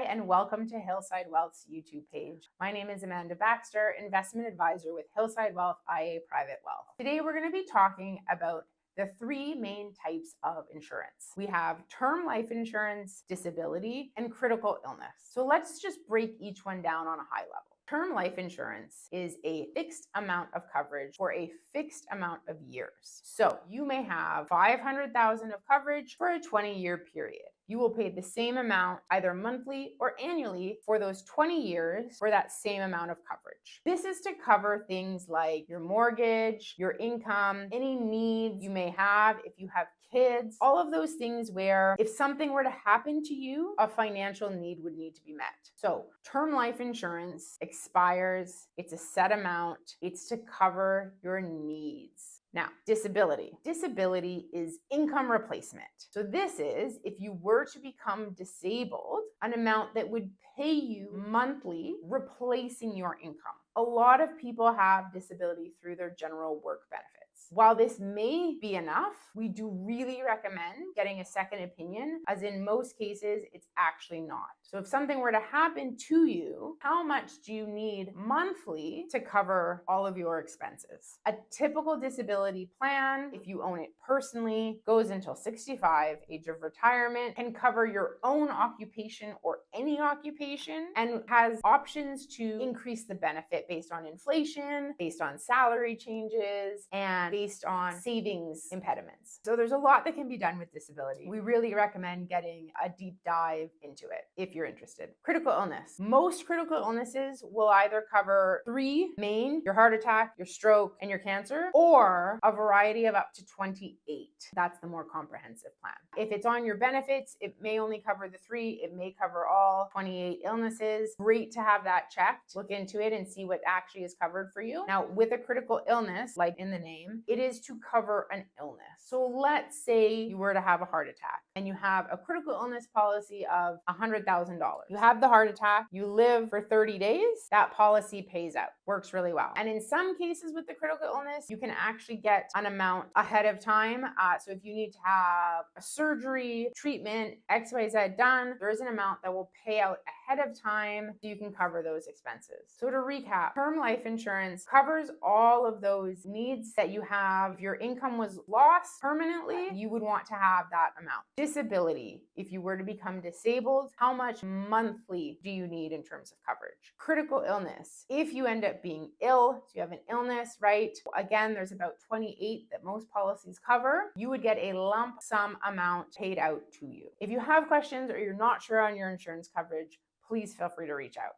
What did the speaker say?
Hi, and welcome to Hillside Wealth's YouTube page. My name is Amanda Baxter, investment advisor with Hillside Wealth IA Private Wealth. Today, we're going to be talking about the three main types of insurance. We have term life insurance, disability, and critical illness. So let's just break each one down on a high level. Term life insurance is a fixed amount of coverage for a fixed amount of years. So you may have $500,000 of coverage for a 20-year period. You will pay the same amount either monthly or annually for those 20 years for that same amount of coverage. This is to cover things like your mortgage, your income, any needs you may have if you have kids, all of those things where if something were to happen to you, a financial need would need to be met. So term life insurance expires, it's a set amount, it's to cover your needs. Now, disability. Disability is income replacement. So this is if you were to become disabled, an amount that would pay you monthly, replacing your income. A lot of people have disability through their general work benefits. While this may be enough, we do really recommend getting a second opinion, as in most cases, it's actually not. So if something were to happen to you, how much do you need monthly to cover all of your expenses? A typical disability plan, if you own it personally, goes until 65, age of retirement, can cover your own occupation or any occupation, and has options to increase the benefit based on inflation, based on salary changes, and based on savings impediments. So there's a lot that can be done with disability. We really recommend getting a deep dive into it if you're interested. Critical illness. Most critical illnesses will either cover three main: your heart attack, your stroke, and your cancer, or a variety of up to 28. That's the more comprehensive plan. If it's on your benefits, it may only cover the three, it may cover all 28 illnesses. Great to have that checked. Look into it and see what actually is covered for you. Now, with a critical illness, like in the name, it is to cover an illness. So let's say you were to have a heart attack and you have a critical illness policy of $100,000. You have the heart attack, you live for 30 days, that policy pays out. Works really well. And in some cases with the critical illness, you can actually get an amount ahead of time. So if you need to have a surgery, treatment, XYZ done, there is an amount that will pay out ahead of time so you can cover those expenses. So to recap, term life insurance covers all of those needs that you have. If your income was lost permanently, you would want to have that amount. Disability, if you were to become disabled, how much monthly do you need in terms of coverage? Critical illness, if you end up being ill, so you have an illness, right? Again, there's about 28 that most policies cover. You would get a lump sum amount paid out to you. If you have questions or you're not sure on your insurance coverage, please feel free to reach out.